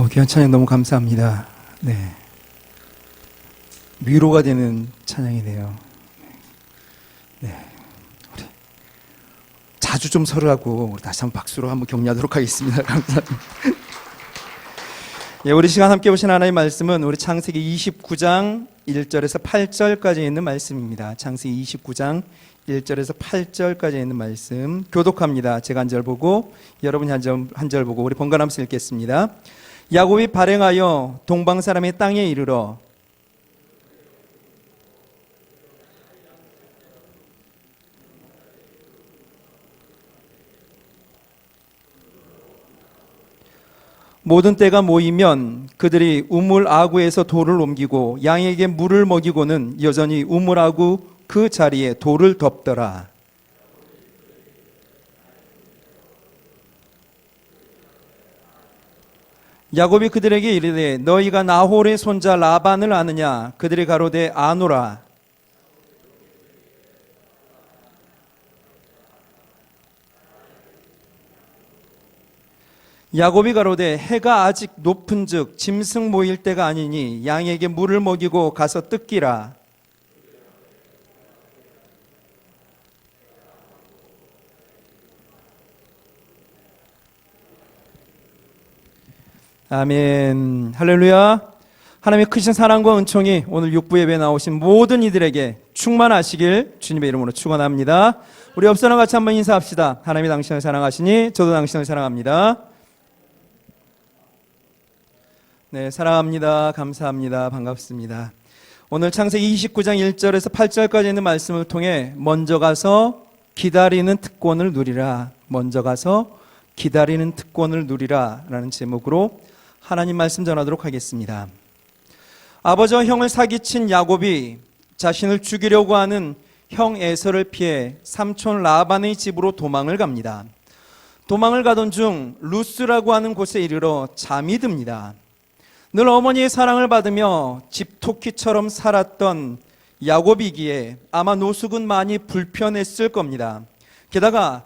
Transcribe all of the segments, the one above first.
귀한 찬양 너무 감사합니다. 네. 위로가 되는 찬양이네요. 네. 우리 자주 좀 설하고 우리 다시 한번 박수로 한번 격려하도록 하겠습니다. 감사합니다. 예, 우리 시간 함께 보신 하나님의 말씀은 우리 창세기 29장 1절에서 8절까지 있는 말씀입니다. 창세기 29장 1절에서 8절까지 있는 말씀 교독합니다. 제가 한 절 보고 여러분이 한 절 보고 우리 번갈아가면서 읽겠습니다. 야곱이 발행하여 동방 사람의 땅에 이르러 모든 때가 모이면 그들이 우물 아구에서 돌을 옮기고 양에게 물을 먹이고는 여전히 우물 아구 그 자리에 돌을 덮더라. 야곱이 그들에게 이르되 너희가 나홀의 손자 라반을 아느냐? 그들이 가로되 아노라. 야곱이 가로되 해가 아직 높은즉 짐승 모일 때가 아니니 양에게 물을 먹이고 가서 뜯기라. 아멘. 할렐루야. 하나님의 크신 사랑과 은총이 오늘 육부 예배에 나오신 모든 이들에게 충만하시길 주님의 이름으로 축원합니다. 우리 옆사람 같이 한번 인사합시다. 하나님이 당신을 사랑하시니 저도 당신을 사랑합니다. 네, 사랑합니다. 감사합니다. 반갑습니다. 오늘 창세기 29장 1절에서 8절까지 있는 말씀을 통해 먼저 가서 기다리는 특권을 누리라. 먼저 가서 기다리는 특권을 누리라 라는 제목으로 하나님 말씀 전하도록 하겠습니다. 아버지와 형을 사기친 야곱이 자신을 죽이려고 하는 형 에서를 피해 삼촌 라반의 집으로 도망을 갑니다. 도망을 가던 중 루스라고 하는 곳에 이르러 잠이 듭니다. 늘 어머니의 사랑을 받으며 집토끼처럼 살았던 야곱이기에 아마 노숙은 많이 불편했을 겁니다. 게다가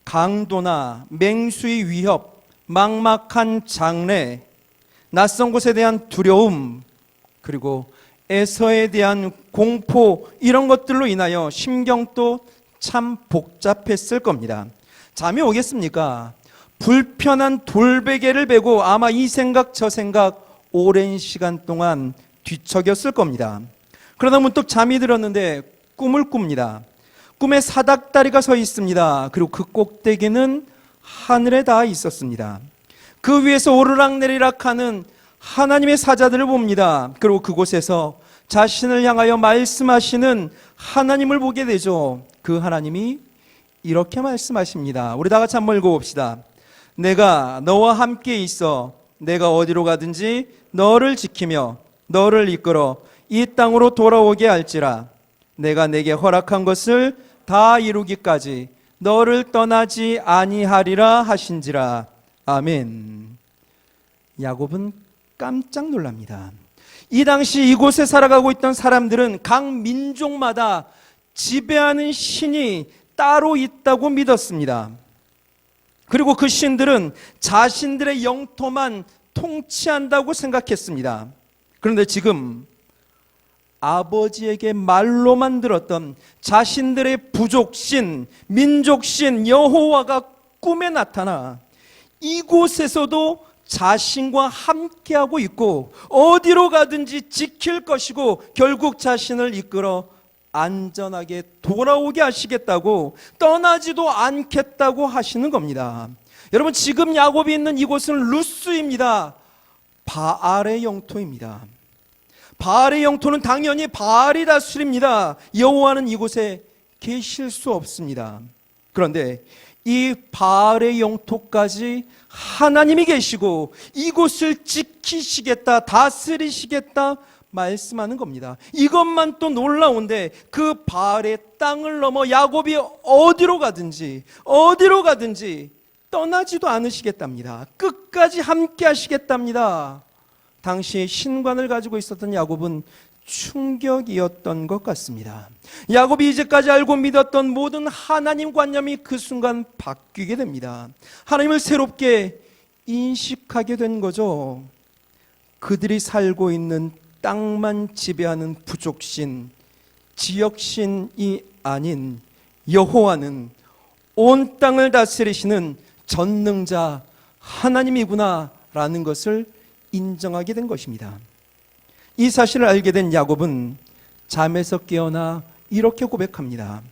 강도나 맹수의 위협, 막막한 장래, 낯선 곳에 대한 두려움, 그리고 에서에 대한 공포, 이런 것들로 인하여 심경도 참 복잡했을 겁니다. 잠이 오겠습니까? 불편한 돌베개를 베고 아마 이 생각 저 생각 오랜 시간 동안 뒤척였을 겁니다. 그러다 문득 잠이 들었는데 꿈을 꿉니다. 꿈에 사닥다리가 서 있습니다. 그리고 그 꼭대기는 하늘에 닿아 있었습니다. 그 위에서 오르락내리락 하는 하나님의 사자들을 봅니다. 그리고 그곳에서 자신을 향하여 말씀하시는 하나님을 보게 되죠. 그 하나님이 이렇게 말씀하십니다. 우리 다 같이 한번 읽어봅시다. 내가 너와 함께 있어 내가 어디로 가든지 너를 지키며 너를 이끌어 이 땅으로 돌아오게 할지라. 내가 내게 허락한 것을 다 이루기까지 너를 떠나지 아니하리라 하신지라. 아멘. 야곱은 깜짝 놀랍니다. 이 당시 이곳에 살아가고 있던 사람들은 각 민족마다 지배하는 신이 따로 있다고 믿었습니다. 그리고 그 신들은 자신들의 영토만 통치한다고 생각했습니다. 그런데 지금 아버지에게 말로만 들었던 자신들의 부족신, 민족신 여호와가 꿈에 나타나 이곳에서도 자신과 함께하고 있고 어디로 가든지 지킬 것이고 결국 자신을 이끌어 안전하게 돌아오게 하시겠다고, 떠나지도 않겠다고 하시는 겁니다. 여러분, 지금 야곱이 있는 이곳은 루스입니다. 바알의 영토입니다. 바알의 영토는 당연히 바알이 다스립니다. 여호와는 이곳에 계실 수 없습니다. 그런데 이 바알의 영토까지 하나님이 계시고 이곳을 지키시겠다, 다스리시겠다 말씀하는 겁니다. 이것만 또 놀라운데 그 바알의 땅을 넘어 야곱이 어디로 가든지 떠나지도 않으시겠답니다. 끝까지 함께 하시겠답니다. 당시 신관을 가지고 있었던 야곱은 충격이었던 것 같습니다. 야곱이 이제까지 알고 믿었던 모든 하나님 관념이 그 순간 바뀌게 됩니다. 하나님을 새롭게 인식하게 된 거죠. 그들이 살고 있는 땅만 지배하는 부족신, 지역신이 아닌 여호와는 온 땅을 다스리시는 전능자 하나님이구나라는 것을 인정하게 된 것입니다. 이 사실을 알게 된 야곱은 잠에서 깨어나 이렇게 고백합니다.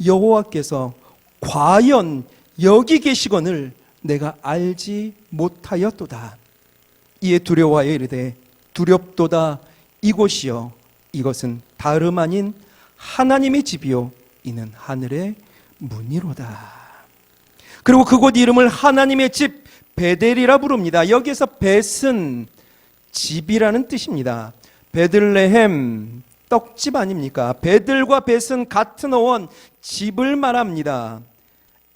여호와께서 과연 여기 계시거늘 내가 알지 못하였도다. 이에 두려워하여 이르되 두렵도다. 이곳이여 이것은 다름 아닌 하나님의 집이요 이는 하늘의 문이로다. 그리고 그곳 이름을 하나님의 집 베델이라 부릅니다. 여기에서 벳은 집이라는 뜻입니다. 베들레헴 떡집 아닙니까? 베들과 벳은 같은 어원 집을 말합니다.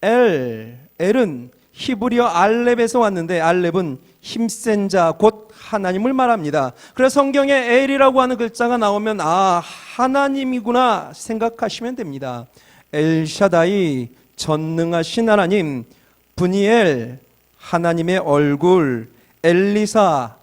엘은 히브리어 알렙에서 왔는데 알렙은 힘센 자 곧 하나님을 말합니다. 그래서 성경에 엘이라고 하는 글자가 나오면 하나님이구나 생각하시면 됩니다. 엘샤다이 전능하신 하나님, 브니엘 하나님의 얼굴, 엘리사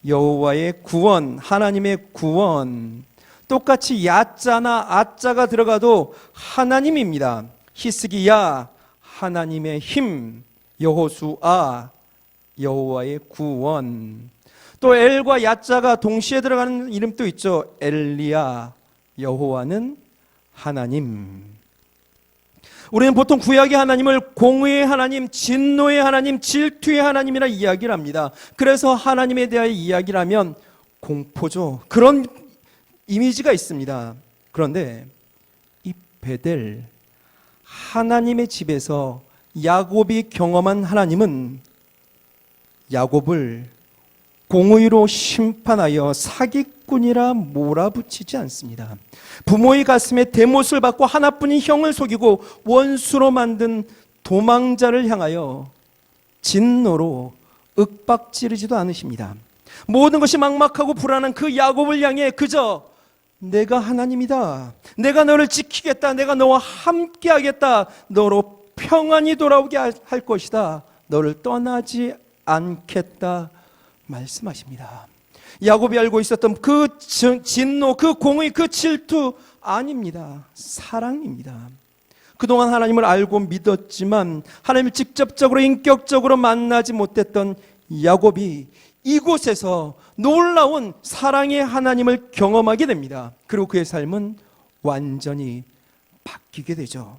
여호와의 구원, 하나님의 구원. 똑같이 야자나 아자가 들어가도 하나님입니다. 히스기야 하나님의 힘, 여호수아 여호와의 구원. 또 엘과 야자가 동시에 들어가는 이름도 있죠. 엘리야 여호와는 하나님. 우리는 보통 구약의 하나님을 공의의 하나님, 진노의 하나님, 질투의 하나님이라 이야기를 합니다. 그래서 하나님에 대하여 이야기를 하면 공포죠. 그런 이미지가 있습니다. 그런데 이 베델, 하나님의 집에서 야곱이 경험한 하나님은 야곱을 공의로 심판하여 사기꾼이라 몰아붙이지 않습니다. 부모의 가슴에 대못을 받고 하나뿐인 형을 속이고 원수로 만든 도망자를 향하여 진노로 윽박지르지도 않으십니다. 모든 것이 막막하고 불안한 그 야곱을 향해 그저 내가 하나님이다, 내가 너를 지키겠다, 내가 너와 함께하겠다, 너로 평안히 돌아오게 할 것이다, 너를 떠나지 않겠다 말씀하십니다. 야곱이 알고 있었던 그 진노, 그 공의, 그 질투 아닙니다. 사랑입니다. 그동안 하나님을 알고 믿었지만 하나님을 직접적으로 인격적으로 만나지 못했던 야곱이 이곳에서 놀라운 사랑의 하나님을 경험하게 됩니다. 그리고 그의 삶은 완전히 바뀌게 되죠.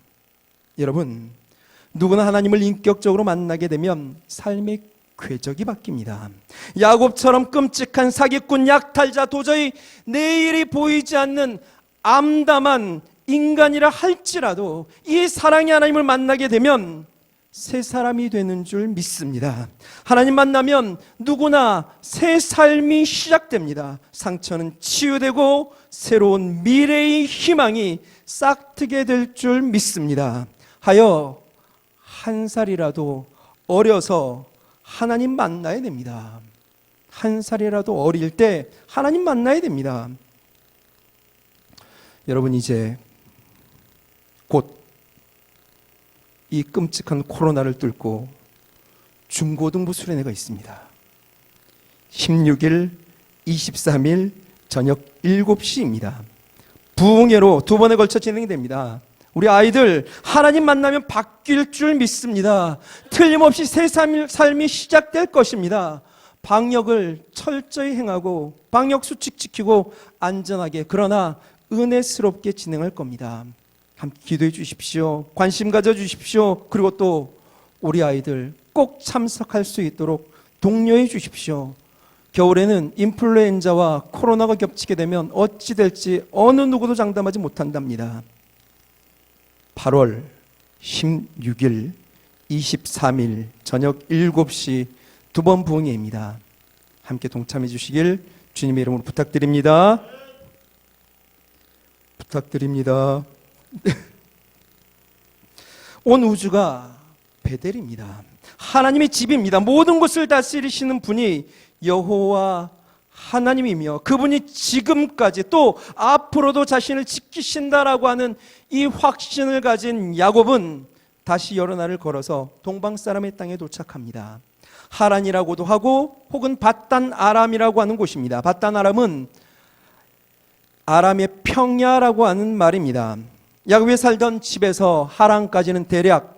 여러분, 누구나 하나님을 인격적으로 만나게 되면 삶의 궤적이 바뀝니다. 야곱처럼 끔찍한 사기꾼, 약탈자, 도저히 내일이 보이지 않는 암담한 인간이라 할지라도 이 사랑의 하나님을 만나게 되면 새 사람이 되는 줄 믿습니다. 하나님 만나면 누구나 새 삶이 시작됩니다. 상처는 치유되고 새로운 미래의 희망이 싹트게 될 줄 믿습니다. 하여 한 살이라도 어려서 하나님 만나야 됩니다. 한 살이라도 어릴 때 하나님 만나야 됩니다. 여러분, 이제 곧 이 끔찍한 코로나를 뚫고 중고등부 수련회가 있습니다. 16일, 23일 저녁 7시입니다. 부흥회로 2번에 걸쳐 진행됩니다. 우리 아이들 하나님 만나면 바뀔 줄 믿습니다. 틀림없이 새 삶이 시작될 것입니다. 방역을 철저히 행하고 방역 수칙 지키고 안전하게, 그러나 은혜스럽게 진행할 겁니다. 함께 기도해 주십시오. 관심 가져 주십시오. 그리고 또 우리 아이들 꼭 참석할 수 있도록 독려해 주십시오. 겨울에는 인플루엔자와 코로나가 겹치게 되면 어찌 될지 어느 누구도 장담하지 못한답니다. 8월 16일, 23일 저녁 7시 2번 부흥회입니다. 함께 동참해 주시길 주님의 이름으로 부탁드립니다. 부탁드립니다. 온 우주가 베델입니다. 하나님의 집입니다. 모든 것을 다스리시는 분이 여호와 하나님이며 그분이 지금까지 또 앞으로도 자신을 지키신다라고 하는 이 확신을 가진 야곱은 다시 여러 날을 걸어서 동방 사람의 땅에 도착합니다. 하란이라고도 하고 혹은 밧단 아람이라고 하는 곳입니다. 밧단 아람은 아람의 평야라고 하는 말입니다. 야곱이 살던 집에서 하란까지는 대략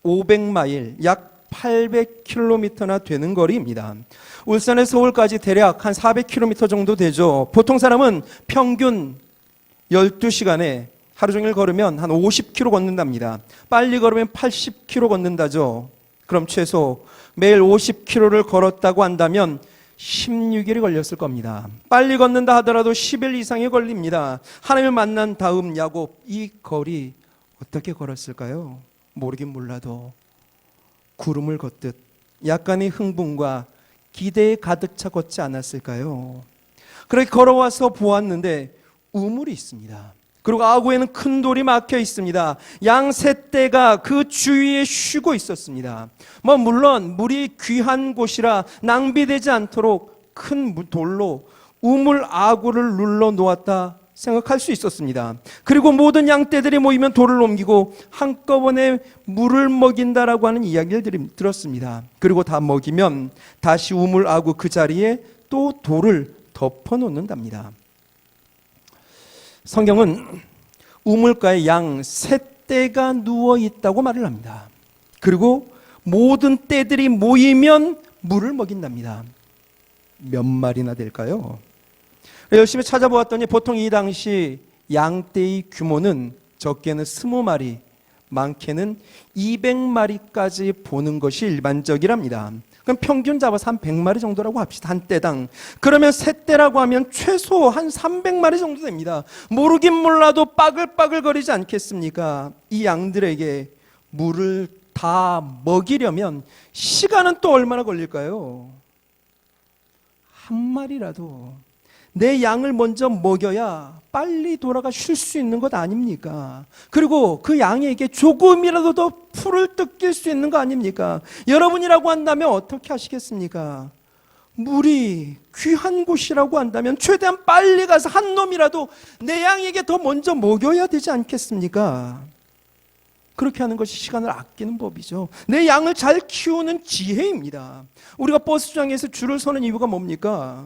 500마일, 약 800km나 되는 거리입니다. 울산에서 서울까지 대략 한 400km 정도 되죠. 보통 사람은 평균 12시간에 하루 종일 걸으면 한 50km 걷는답니다. 빨리 걸으면 80km 걷는다죠. 그럼 최소 매일 50km를 걸었다고 한다면 16일이 걸렸을 겁니다. 빨리 걷는다 하더라도 10일 이상이 걸립니다. 하나님을 만난 다음 야곱, 이 거리 어떻게 걸었을까요? 모르긴 몰라도 구름을 걷듯 약간의 흥분과 기대에 가득 차 걷지 않았을까요? 그렇게 걸어와서 보았는데 우물이 있습니다. 그리고 아구에는 큰 돌이 막혀 있습니다. 양 세 떼가 그 주위에 쉬고 있었습니다. 물론 물이 귀한 곳이라 낭비되지 않도록 큰 돌로 우물 아구를 눌러 놓았다 생각할 수 있었습니다. 그리고 모든 양떼들이 모이면 돌을 옮기고 한꺼번에 물을 먹인다라고 하는 이야기를 들었습니다. 그리고 다 먹이면 다시 우물 아구 그 자리에 또 돌을 덮어 놓는답니다. 성경은 우물가에 양 세 떼가 누워 있다고 말을 합니다. 그리고 모든 떼들이 모이면 물을 먹인답니다. 몇 마리나 될까요? 열심히 찾아보았더니 보통 이 당시 양떼의 규모는 적게는 20마리, 많게는 200마리까지 보는 것이 일반적이랍니다. 그럼 평균 잡아서 한 100마리 정도라고 합시다. 한 떼당. 그러면 세 떼라고 하면 최소 한 300마리 정도 됩니다. 모르긴 몰라도 빠글빠글 거리지 않겠습니까? 이 양들에게 물을 다 먹이려면 시간은 또 얼마나 걸릴까요? 한 마리라도 내 양을 먼저 먹여야 빨리 돌아가 쉴 수 있는 것 아닙니까? 그리고 그 양에게 조금이라도 더 풀을 뜯길 수 있는 거 아닙니까? 여러분이라고 한다면 어떻게 하시겠습니까? 물이 귀한 곳이라고 한다면 최대한 빨리 가서 한 놈이라도 내 양에게 더 먼저 먹여야 되지 않겠습니까? 그렇게 하는 것이 시간을 아끼는 법이죠. 내 양을 잘 키우는 지혜입니다. 우리가 버스장에서 줄을 서는 이유가 뭡니까?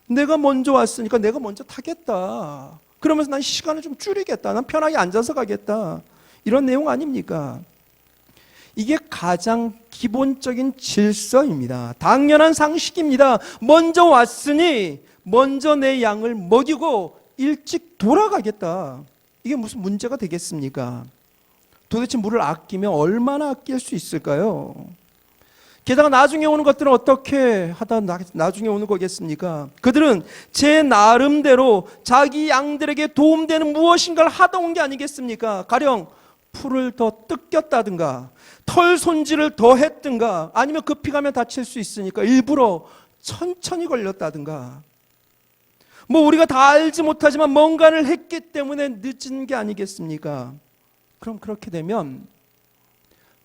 내가 먼저 왔으니까 내가 먼저 타겠다. 그러면서 난 시간을 좀 줄이겠다. 난 편하게 앉아서 가겠다. 이런 내용 아닙니까? 이게 가장 기본적인 질서입니다. 당연한 상식입니다. 먼저 왔으니 먼저 내 양을 먹이고 일찍 돌아가겠다. 이게 무슨 문제가 되겠습니까? 도대체 물을 아끼면 얼마나 아낄 수 있을까요? 게다가 나중에 오는 것들은 어떻게 하다 나중에 오는 거겠습니까? 그들은 제 나름대로 자기 양들에게 도움되는 무엇인가를 하다 온 게 아니겠습니까? 가령 풀을 더 뜯겼다든가 털 손질을 더 했든가 아니면 급히 가면 다칠 수 있으니까 일부러 천천히 걸렸다든가 우리가 다 알지 못하지만 뭔가를 했기 때문에 늦은 게 아니겠습니까? 그럼 그렇게 되면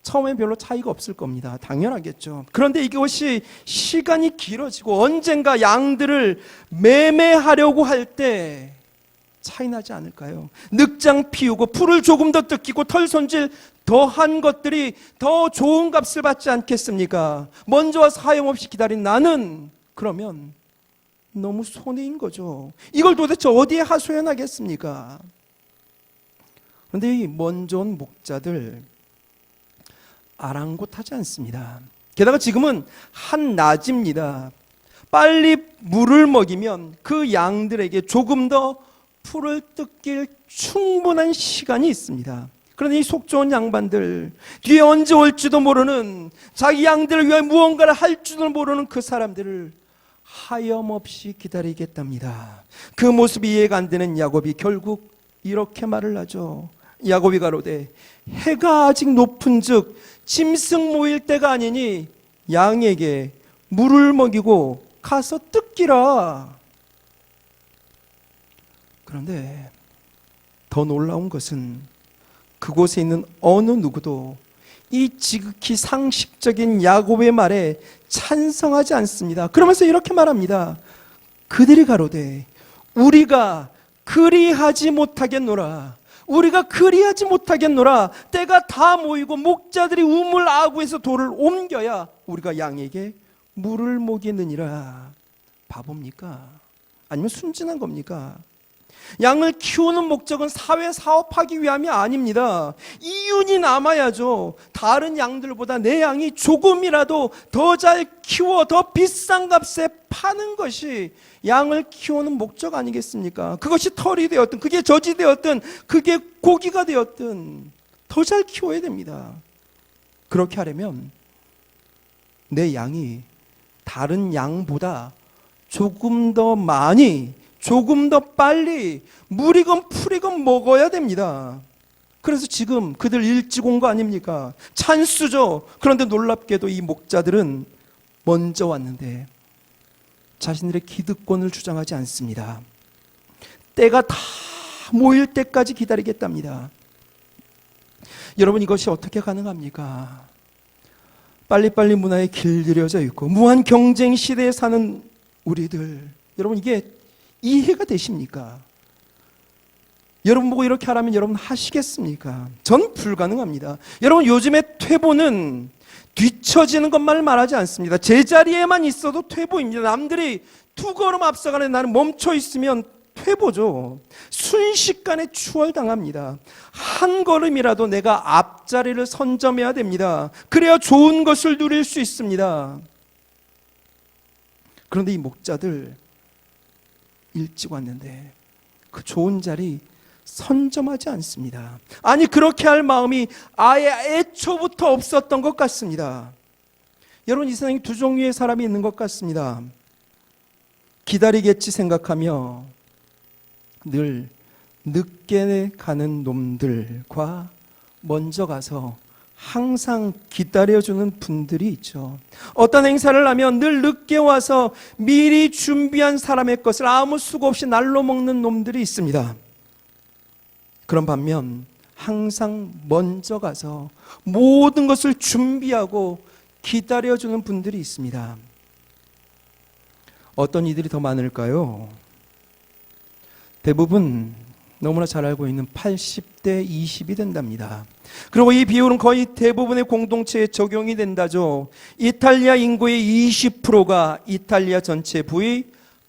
처음엔 별로 차이가 없을 겁니다. 당연하겠죠. 그런데 이것이 시간이 길어지고 언젠가 양들을 매매하려고 할 때 차이 나지 않을까요? 늑장 피우고 풀을 조금 더 뜯기고 털 손질 더 한 것들이 더 좋은 값을 받지 않겠습니까? 먼저 와서 하염없이 기다린 나는 그러면 너무 손해인 거죠. 이걸 도대체 어디에 하소연하겠습니까? 그런데 이 먼저 온 목자들 아랑곳하지 않습니다. 게다가 지금은 한낮입니다. 빨리 물을 먹이면 그 양들에게 조금 더 풀을 뜯길 충분한 시간이 있습니다. 그런데 이 속 좋은 양반들, 뒤에 언제 올지도 모르는 자기 양들을 위해 무언가를 할 줄도 모르는 그 사람들을 하염없이 기다리겠답니다. 그 모습이 이해가 안 되는 야곱이 결국 이렇게 말을 하죠. 야곱이 가로되 해가 아직 높은즉 짐승 모일 때가 아니니 양에게 물을 먹이고 가서 뜯기라. 그런데 더 놀라운 것은 그곳에 있는 어느 누구도 이 지극히 상식적인 야곱의 말에 찬성하지 않습니다. 그러면서 이렇게 말합니다. 그들이 가로되 우리가 그리하지 못하겠노라. 우리가 그리하지 못하겠노라. 때가 다 모이고 목자들이 우물 아구에서 돌을 옮겨야 우리가 양에게 물을 먹이느니라. 바보입니까? 아니면 순진한 겁니까? 양을 키우는 목적은 사회 사업하기 위함이 아닙니다. 이윤이 남아야죠. 다른 양들보다 내 양이 조금이라도 더 잘 키워 더 비싼 값에 파는 것이 양을 키우는 목적 아니겠습니까? 그것이 털이 되었든 그게 젖이 되었든 그게 고기가 되었든 더 잘 키워야 됩니다. 그렇게 하려면 내 양이 다른 양보다 조금 더 많이, 조금 더 빨리 물이건 풀이건 먹어야 됩니다. 그래서 지금 그들 일찍 온 거 아닙니까? 찬스죠. 그런데 놀랍게도 이 목자들은 먼저 왔는데 자신들의 기득권을 주장하지 않습니다. 때가 다 모일 때까지 기다리겠답니다. 여러분, 이것이 어떻게 가능합니까? 빨리빨리 문화에 길들여져 있고 무한 경쟁 시대에 사는 우리들, 여러분 이게 이해가 되십니까? 여러분 보고 이렇게 하라면 여러분 하시겠습니까? 전 불가능합니다. 여러분, 요즘에 퇴보는 뒤처지는 것만을 말하지 않습니다. 제자리에만 있어도 퇴보입니다. 남들이 두 걸음 앞서가는 나는 멈춰 있으면 퇴보죠. 순식간에 추월당합니다. 한 걸음이라도 내가 앞자리를 선점해야 됩니다. 그래야 좋은 것을 누릴 수 있습니다. 그런데 이 목자들 일찍 왔는데 그 좋은 자리 선점하지 않습니다. 아니, 그렇게 할 마음이 아예 애초부터 없었던 것 같습니다. 여러분, 이 세상에 두 종류의 사람이 있는 것 같습니다. 기다리겠지 생각하며 늘 늦게 가는 놈들과 먼저 가서 항상 기다려주는 분들이 있죠. 어떤 행사를 하면 늘 늦게 와서 미리 준비한 사람의 것을 아무 수고 없이 날로 먹는 놈들이 있습니다. 그런 반면 항상 먼저 가서 모든 것을 준비하고 기다려주는 분들이 있습니다. 어떤 이들이 더 많을까요? 대부분 너무나 잘 알고 있는 80대 20이 된답니다. 그리고 이 비율은 거의 대부분의 공동체에 적용이 된다죠. 이탈리아 인구의 20%가 이탈리아 전체 부의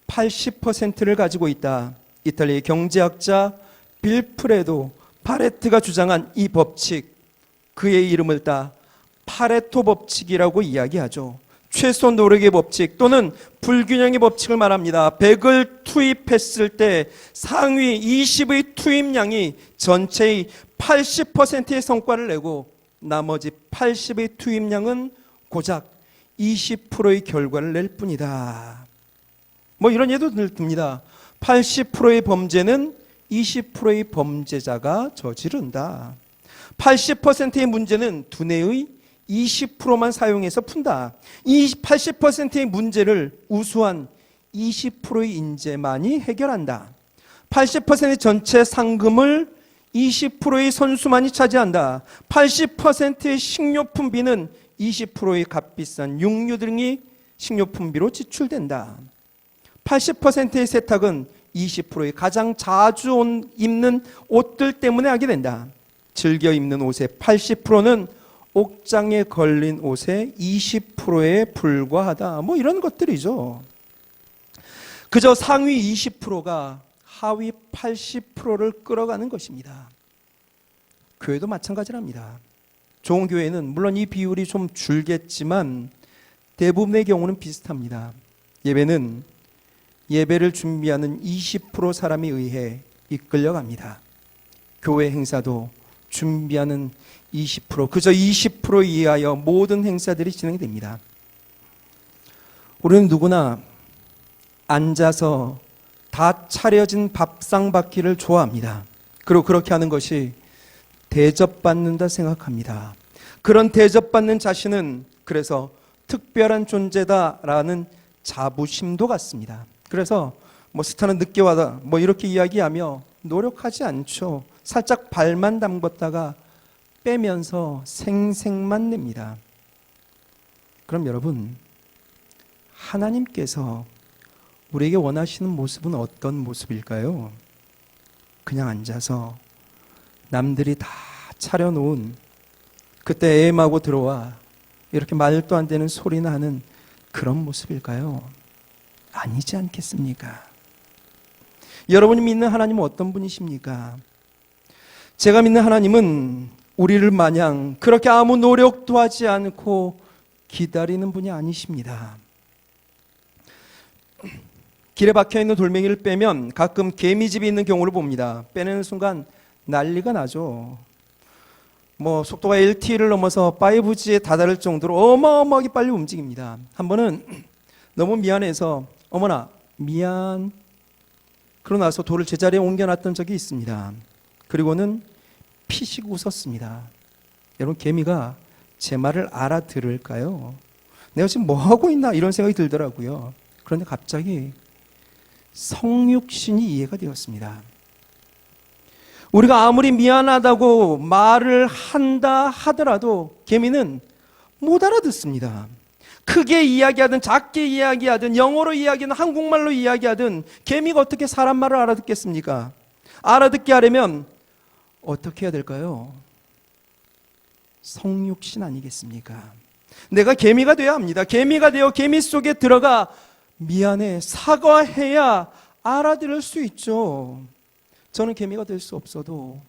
80%를 가지고 있다. 이탈리아의 경제학자 빌프레도 파레트가 주장한 이 법칙, 그의 이름을 따 파레토 법칙이라고 이야기하죠. 최소 노력의 법칙 또는 불균형의 법칙을 말합니다. 100을 투입했을 때 상위 20의 투입량이 전체의 80%의 성과를 내고 나머지 80의 투입량은 고작 20%의 결과를 낼 뿐이다. 뭐 이런 예도 듭니다. 80%의 범죄는 20%의 범죄자가 저지른다. 80%의 문제는 두뇌의 20%만 사용해서 푼다. 이 80%의 문제를 우수한 20%의 인재만이 해결한다. 80%의 전체 상금을 20%의 선수만이 차지한다. 80%의 식료품비는 20%의 값비싼 육류 등이 식료품비로 지출된다. 80%의 세탁은 20%의 가장 자주 입는 옷들 때문에 하게 된다. 즐겨 입는 옷의 80%는 옥장에 걸린 옷의 20%에 불과하다. 뭐 이런 것들이죠. 그저 상위 20%가 하위 80%를 끌어가는 것입니다. 교회도 마찬가지랍니다. 좋은 교회는 물론 이 비율이 좀 줄겠지만 대부분의 경우는 비슷합니다. 예배는 예배를 준비하는 20% 사람에 의해 이끌려갑니다. 교회 행사도 준비하는 20%, 그저 20% 이하여 모든 행사들이 진행됩니다. 우리는 누구나 앉아서 다 차려진 밥상 받기를 좋아합니다. 그리고 그렇게 하는 것이 대접받는다 생각합니다. 그런 대접받는 자신은 그래서 특별한 존재다라는 자부심도 갖습니다. 그래서 스타는 늦게 와다 이렇게 이야기하며 노력하지 않죠. 살짝 발만 담궜다가 빼면서 생색만 냅니다. 그럼 여러분, 하나님께서 우리에게 원하시는 모습은 어떤 모습일까요? 그냥 앉아서 남들이 다 차려놓은 그때 애엠하고 들어와 이렇게 말도 안 되는 소리나 하는 그런 모습일까요? 아니지 않겠습니까? 여러분이 믿는 하나님은 어떤 분이십니까? 제가 믿는 하나님은 우리를 마냥 그렇게 아무 노력도 하지 않고 기다리는 분이 아니십니다. 길에 박혀있는 돌멩이를 빼면 가끔 개미집이 있는 경우를 봅니다. 빼내는 순간 난리가 나죠. 속도가 LTE를 넘어서 5G에 다다를 정도로 어마어마하게 빨리 움직입니다. 한 번은 너무 미안해서 어머나 미안 그러고 나서 돌을 제자리에 옮겨놨던 적이 있습니다. 그리고는 피식 웃었습니다. 여러분, 개미가 제 말을 알아들을까요? 내가 지금 뭐 하고 있나 이런 생각이 들더라고요. 그런데 갑자기 성육신이 이해가 되었습니다. 우리가 아무리 미안하다고 말을 한다 하더라도 개미는 못 알아듣습니다. 크게 이야기하든 작게 이야기하든 영어로 이야기하든 한국말로 이야기하든 개미가 어떻게 사람 말을 알아듣겠습니까? 알아듣게 하려면 어떻게 해야 될까요? 성육신 아니겠습니까? 내가 개미가 되어야 합니다. 개미가 되어 개미 속에 들어가 미안해, 사과해야 알아들을 수 있죠. 저는 개미가 될 수 없어도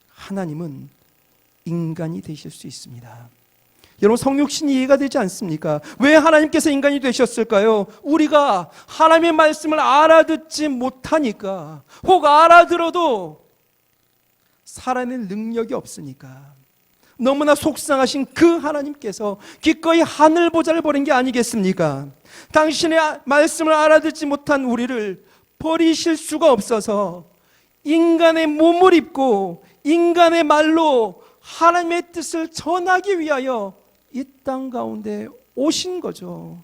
하나님은 인간이 되실 수 있습니다. 여러분, 성육신이 이해가 되지 않습니까? 왜 하나님께서 인간이 되셨을까요? 우리가 하나님의 말씀을 알아듣지 못하니까, 혹 알아들어도 살아낼 능력이 없으니까. 너무나 속상하신 그 하나님께서 기꺼이 하늘 보좌를 버린 게 아니겠습니까? 당신의 말씀을 알아듣지 못한 우리를 버리실 수가 없어서 인간의 몸을 입고 인간의 말로 하나님의 뜻을 전하기 위하여 이 땅 가운데 오신 거죠.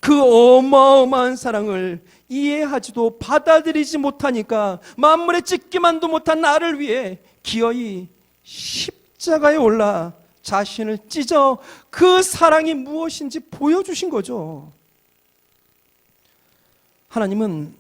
그 어마어마한 사랑을 이해하지도 받아들이지 못하니까 만물에 찢기만도 못한 나를 위해 기어이 십자가에 올라 자신을 찢어 그 사랑이 무엇인지 보여주신 거죠. 하나님은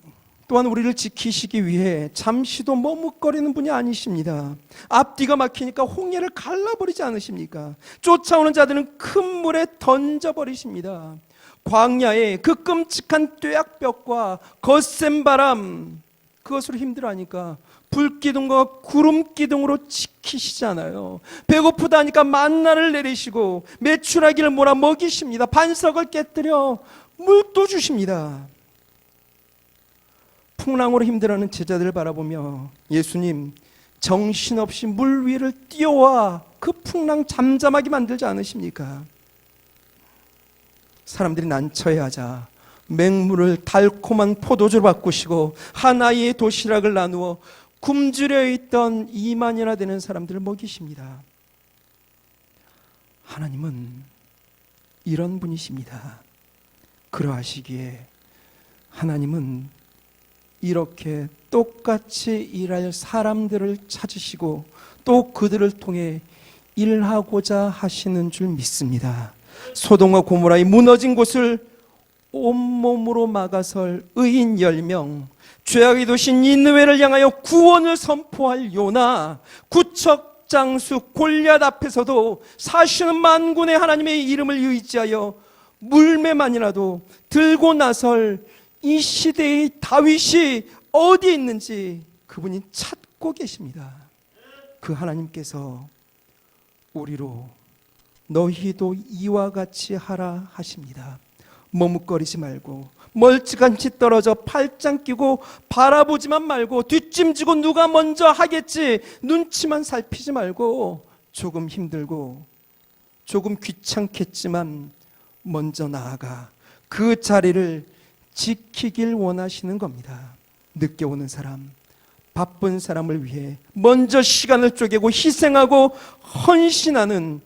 또한 우리를 지키시기 위해 잠시도 머뭇거리는 분이 아니십니다. 앞뒤가 막히니까 홍해를 갈라버리지 않으십니까? 쫓아오는 자들은 큰 물에 던져버리십니다. 광야에 그 끔찍한 뙤약볕과 거센 바람, 그것으로 힘들어하니까 불기둥과 구름기둥으로 지키시잖아요. 배고프다 하니까 만나를 내리시고 메추라기를 몰아 먹이십니다. 반석을 깨뜨려 물도 주십니다. 풍랑으로 힘들어하는 제자들을 바라보며 예수님, 정신없이 물 위를 뛰어와 그 풍랑 잠잠하게 만들지 않으십니까? 사람들이 난처해하자 맹물을 달콤한 포도주로 바꾸시고 한 아이의 도시락을 나누어 굶주려 있던 2만이나 되는 사람들을 먹이십니다. 하나님은 이런 분이십니다. 그러하시기에 하나님은 이렇게 똑같이 일할 사람들을 찾으시고 또 그들을 통해 일하고자 하시는 줄 믿습니다. 소돔과 고모라의 무너진 곳을 온몸으로 막아설 의인 10명, 죄악의 도시 니느웨를 향하여 구원을 선포할 요나, 구척장수 골리앗 앞에서도 사시는 만군의 하나님의 이름을 의지하여 물매만이라도 들고 나설 이 시대의 다윗이 어디에 있는지 그분이 찾고 계십니다. 그 하나님께서 우리로 너희도 이와 같이 하라 하십니다. 머뭇거리지 말고 멀찌감치 떨어져 팔짱 끼고 바라보지만 말고 뒷짐지고 누가 먼저 하겠지 눈치만 살피지 말고 조금 힘들고 조금 귀찮겠지만 먼저 나아가 그 자리를 지키길 원하시는 겁니다. 늦게 오는 사람, 바쁜 사람을 위해 먼저 시간을 쪼개고 희생하고 헌신하는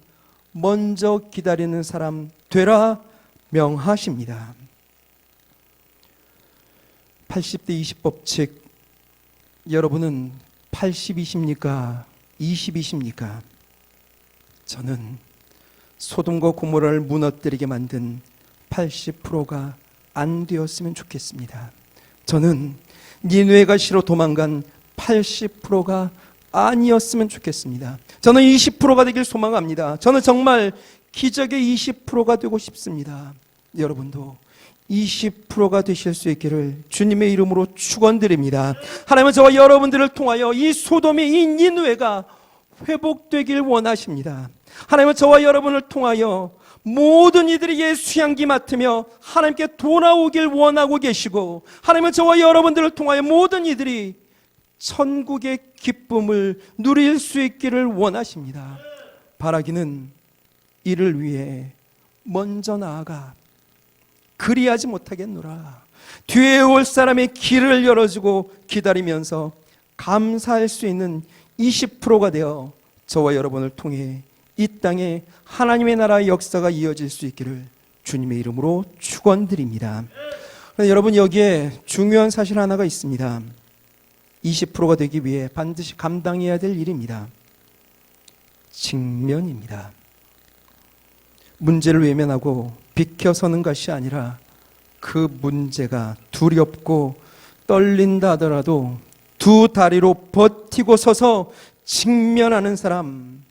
먼저 기다리는 사람 되라 명하십니다. 80대 20법칙, 여러분은 80이십니까? 20이십니까? 저는 소돔과 고모라를 무너뜨리게 만든 80%가 안 되었으면 좋겠습니다. 저는 니느웨가 시로 도망간 80%가 아니었으면 좋겠습니다. 저는 20%가 되길 소망합니다. 저는 정말 기적의 20%가 되고 싶습니다. 여러분도 20%가 되실 수 있기를 주님의 이름으로 축원드립니다. 하나님은 저와 여러분들을 통하여 이 소돔의 이 니느웨가 회복되길 원하십니다. 하나님은 저와 여러분을 통하여 모든 이들이 예수 향기 맡으며 하나님께 돌아오길 원하고 계시고, 하나님은 저와 여러분들을 통하여 모든 이들이 천국의 기쁨을 누릴 수 있기를 원하십니다. 바라기는 이를 위해 먼저 나아가 그리하지 못하겠노라. 뒤에 올 사람의 길을 열어주고 기다리면서 감사할 수 있는 20%가 되어 저와 여러분을 통해 이 땅에 하나님의 나라의 역사가 이어질 수 있기를 주님의 이름으로 축원드립니다. 여러분, 여기에 중요한 사실 하나가 있습니다. 20%가 되기 위해 반드시 감당해야 될 일입니다. 직면입니다. 문제를 외면하고 비켜서는 것이 아니라 그 문제가 두렵고 떨린다 하더라도 두 다리로 버티고 서서 직면하는 사람,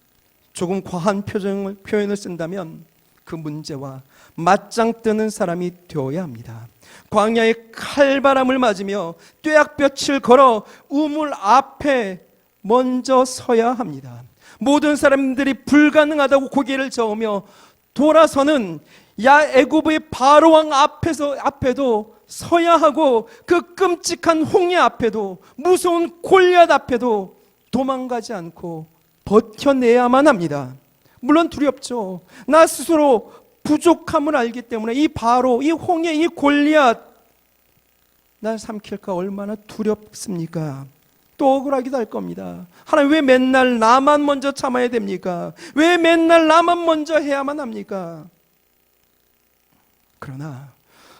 조금 과한 표현을 쓴다면 그 문제와 맞짱 뜨는 사람이 되어야 합니다. 광야의 칼바람을 맞으며 뙤약볕을 걸어 우물 앞에 먼저 서야 합니다. 모든 사람들이 불가능하다고 고개를 저으며 돌아서는 애굽의 바로왕 앞에도 서야 하고, 그 끔찍한 홍해 앞에도, 무서운 골리앗 앞에도 도망가지 않고 버텨내야만 합니다. 물론 두렵죠. 나 스스로 부족함을 알기 때문에 이 바로, 이 홍해, 이 골리앗 날 삼킬까 얼마나 두렵습니까? 또 억울하기도 할 겁니다. 하나님, 왜 맨날 나만 먼저 참아야 됩니까? 왜 맨날 나만 먼저 해야만 합니까? 그러나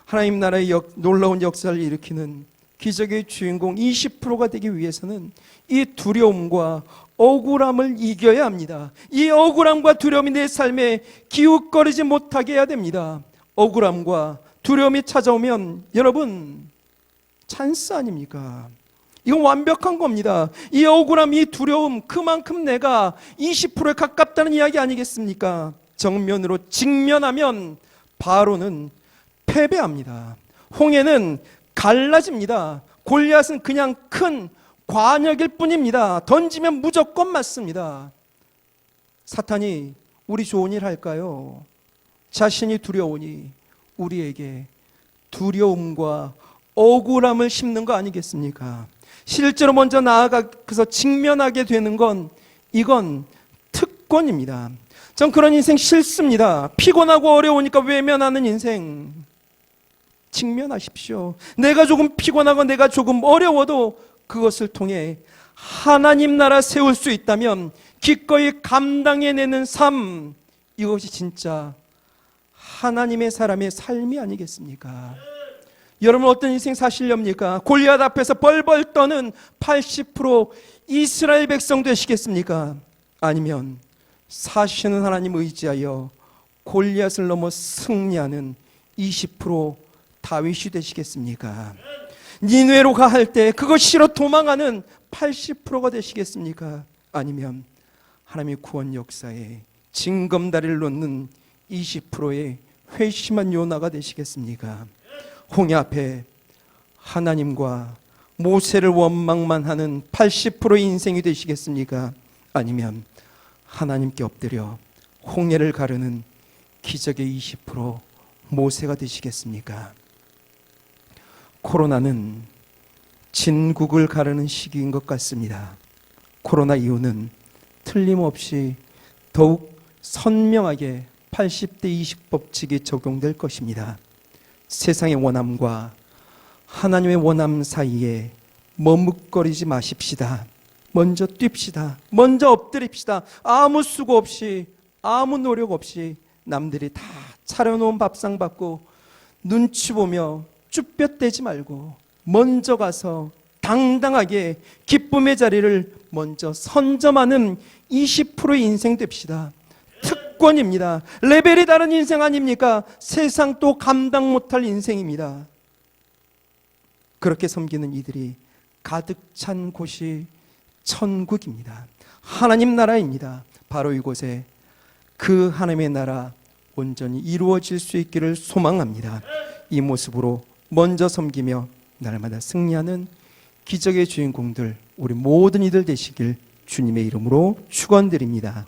하나님 나라의 놀라운 역사를 일으키는 기적의 주인공 20%가 되기 위해서는 이 두려움과 억울함을 이겨야 합니다. 이 억울함과 두려움이 내 삶에 기웃거리지 못하게 해야 됩니다. 억울함과 두려움이 찾아오면 여러분, 찬스 아닙니까? 이건 완벽한 겁니다. 이 억울함, 이 두려움, 그만큼 내가 20%에 가깝다는 이야기 아니겠습니까? 정면으로 직면하면 바로는 패배합니다. 홍해는 갈라집니다. 골리앗은 그냥 큰 관역일 뿐입니다. 던지면 무조건 맞습니다. 사탄이 우리 좋은 일 할까요? 자신이 두려우니 우리에게 두려움과 억울함을 심는 거 아니겠습니까? 실제로 먼저 나아가서 직면하게 되는 건, 이건 특권입니다. 전 그런 인생 싫습니다. 피곤하고 어려우니까 외면하는 인생. 직면하십시오. 내가 조금 피곤하고 내가 조금 어려워도 그것을 통해 하나님 나라 세울 수 있다면 기꺼이 감당해내는 삶, 이것이 진짜 하나님의 사람의 삶이 아니겠습니까? 여러분, 어떤 인생 사시렵니까? 골리앗 앞에서 벌벌 떠는 80% 이스라엘 백성 되시겠습니까? 아니면 사시는 하나님 의지하여 골리앗을 넘어 승리하는 20% 다윗이 되시겠습니까? 니느웨로 가 할 때 그것 싫어 도망하는 80%가 되시겠습니까? 아니면 하나님의 구원 역사에 징검다리를 놓는 20%의 회심한 요나가 되시겠습니까? 홍해 앞에 하나님과 모세를 원망만 하는 80%의 인생이 되시겠습니까? 아니면 하나님께 엎드려 홍해를 가르는 기적의 20% 모세가 되시겠습니까? 코로나는 진국을 가르는 시기인 것 같습니다. 코로나 이후는 틀림없이 더욱 선명하게 80대 20 법칙이 적용될 것입니다. 세상의 원함과 하나님의 원함 사이에 머뭇거리지 마십시다. 먼저 뜁시다. 먼저 엎드립시다. 아무 수고 없이, 아무 노력 없이 남들이 다 차려놓은 밥상 받고 눈치 보며 쭈뼛대지 말고 먼저 가서 당당하게 기쁨의 자리를 먼저 선점하는 20%의 인생 됩시다. 특권입니다. 레벨이 다른 인생 아닙니까? 세상 또 감당 못할 인생입니다. 그렇게 섬기는 이들이 가득 찬 곳이 천국입니다. 하나님 나라입니다. 바로 이곳에 그 하나님의 나라 온전히 이루어질 수 있기를 소망합니다. 이 모습으로 먼저 섬기며 날마다 승리하는 기적의 주인공들, 우리 모든 이들 되시길 주님의 이름으로 축원드립니다.